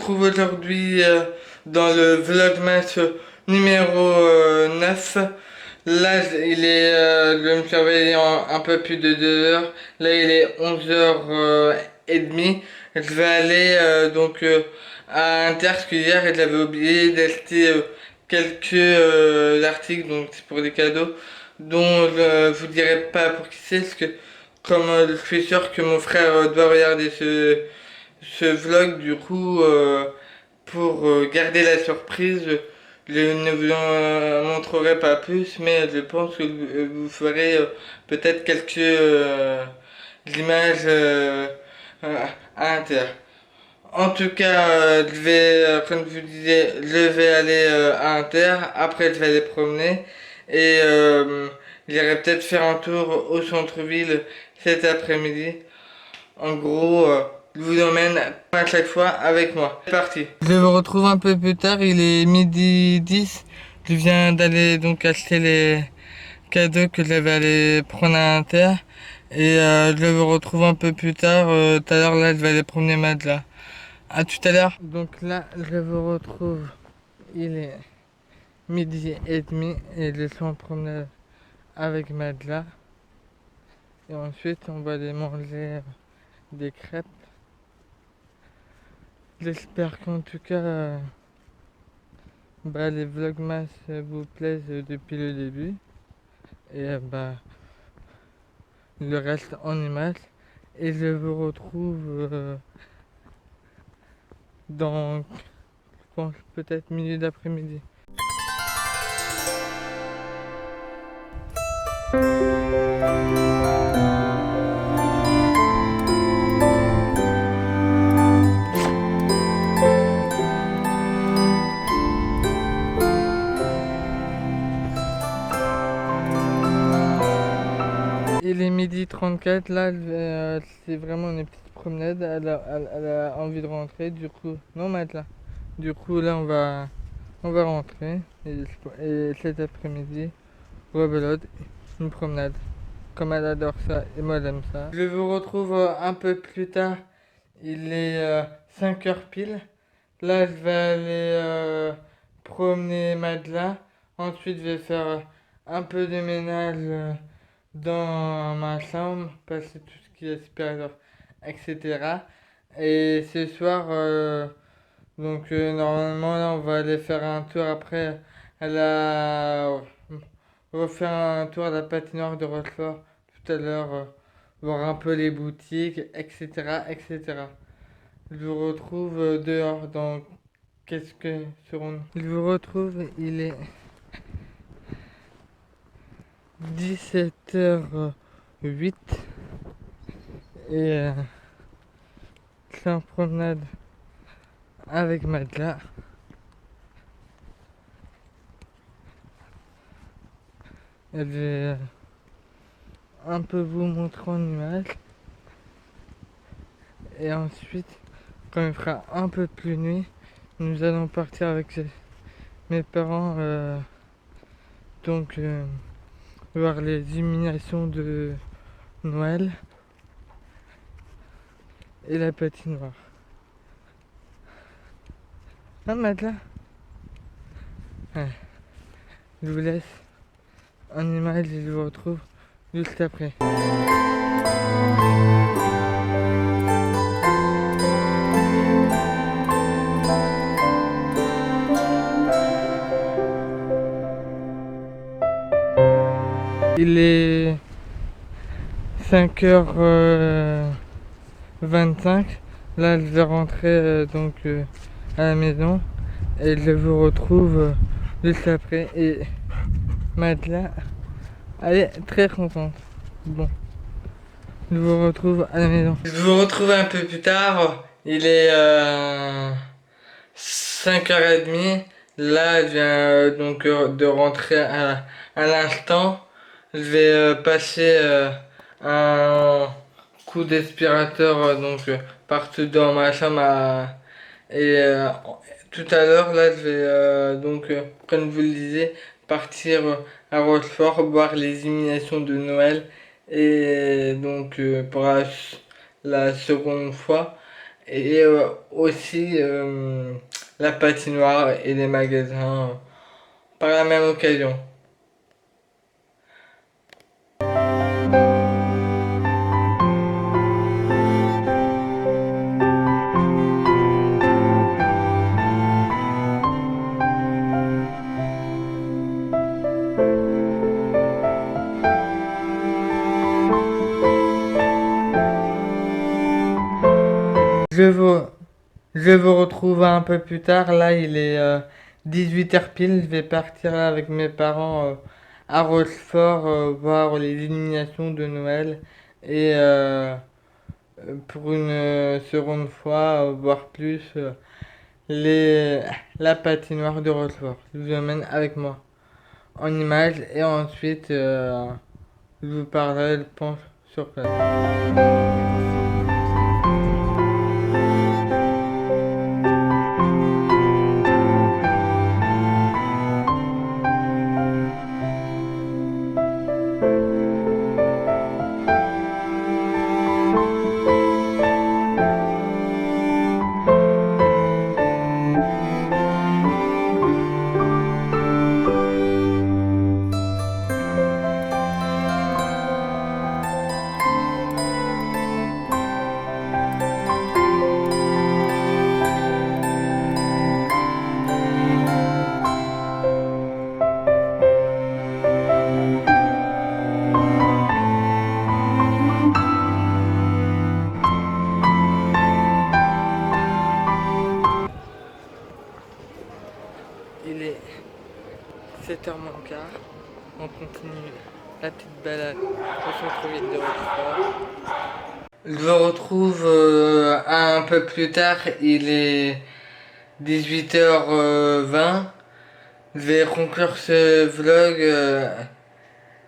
retrouve aujourd'hui dans le Vlogmas numéro 9. Là, je me suis réveillé en un peu plus de 2 heures. Là, il est 11h30. Je vais aller à Inter, parce que hier, j'avais oublié d'acheter quelques articles, donc c'est pour des cadeaux, dont je vous dirai pas pour qui c'est, parce que comme je suis sûr que mon frère doit regarder ce vlog, du coup, pour garder la surprise, je ne vous en montrerai pas plus, mais je pense que vous ferez peut-être quelques images à Inter. En tout cas, comme je vous disais, je vais aller à Inter, après je vais aller promener, et j'irai peut-être faire un tour au centre-ville cet après-midi. En gros, je vous emmène à chaque fois avec moi. C'est parti. Je vous retrouve un peu plus tard, il est midi 10. Je viens d'aller donc acheter les cadeaux que j'avais allé prendre à Inter. Et je vous retrouve un peu plus tard. Tout à l'heure, là, je vais aller promener Madla. À tout à l'heure. Donc là, je vous retrouve. Il est midi et demi et je suis en promenade avec Madla. Et ensuite, on va aller manger des crêpes. J'espère qu'en tout cas, les vlogmas vous plaisent depuis le début. Et le reste en images. Et je vous retrouve dans, je pense, peut-être milieu d'après-midi. Il est midi 34, là, c'est vraiment une petite promenade. Elle a envie de rentrer, du coup, non, Matt, du coup, là, on va rentrer. Et cet après-midi, rebelote, une promenade. Comme elle adore ça, et moi j'aime ça. Je vous retrouve un peu plus tard. Il est 5 heures pile. Là, je vais aller promener Madela. Ensuite, je vais faire un peu de ménage dans ma chambre, passer tout ce qui est aspirateur, etc. Et ce soir, normalement, là, on va aller faire un tour après. Elle a refait un tour à la patinoire de Rochefort tout à l'heure, voir un peu les boutiques, etc., etc. Je vous retrouve dehors dans quelques secondes. Je vous retrouve, il est 17h08 et je suis en promenade avec Madela. Et je vais un peu vous montrer en image. Et ensuite, quand il fera un peu plus nuit, nous allons partir avec mes parents voir les illuminations de Noël et la patinoire. Ah, Madela, ouais. Je vous laisse en image et je vous retrouve juste après. Il est 5h25. Là, je vais rentrer à la maison et je vous retrouve juste après. Et Madela, elle est très contente. Bon, je vous retrouve à la maison. Je vous retrouve un peu plus tard. Il est 5h30. Là, je viens de rentrer à l'instant. Je vais passer un coup d'aspirateur partout dans ma chambre et tout à l'heure là je vais comme je vous le disais partir à Rochefort voir les illuminations de Noël et pour la seconde fois et aussi la patinoire et les magasins par la même occasion. Je vous, je vous retrouve un peu plus tard. Là, il est 18h pile. Je vais partir là avec mes parents à Rochefort voir les illuminations de Noël et pour une seconde fois voir plus les, la patinoire de Rochefort. Je vous emmène avec moi en image et ensuite je vous parlerai, je pense, sur place. Il est 7h moins quart. On continue la petite balade au centre-ville de Rochefort. Je vous retrouve un peu plus tard. Il est 18h20. Je vais conclure ce vlog.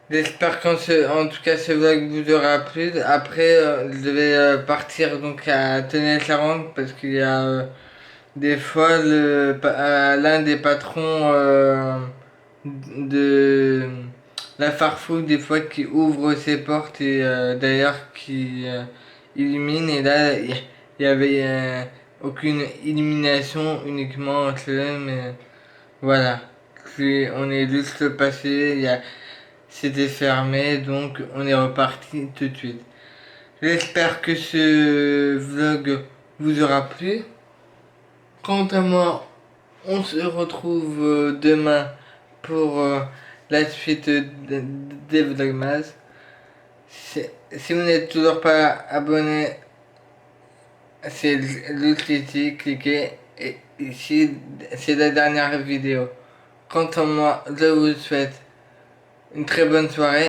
J'espère en tout cas ce vlog vous aura plu. Après, je vais partir donc à Tenay-Charente parce qu'il y a des fois l'un des patrons de la Farfouille des fois qui ouvre ses portes et d'ailleurs qui illumine, et là il y avait aucune illumination, uniquement un soleil, mais voilà. On est juste passé, c'était fermé, donc on est reparti tout de suite. J'espère que ce vlog vous aura plu. Quant à moi, on se retrouve demain pour la suite des Vlogmas. Si vous n'êtes toujours pas abonné, c'est juste ici, cliquez. Et ici, c'est la dernière vidéo. Quant à moi, je vous souhaite une très bonne soirée.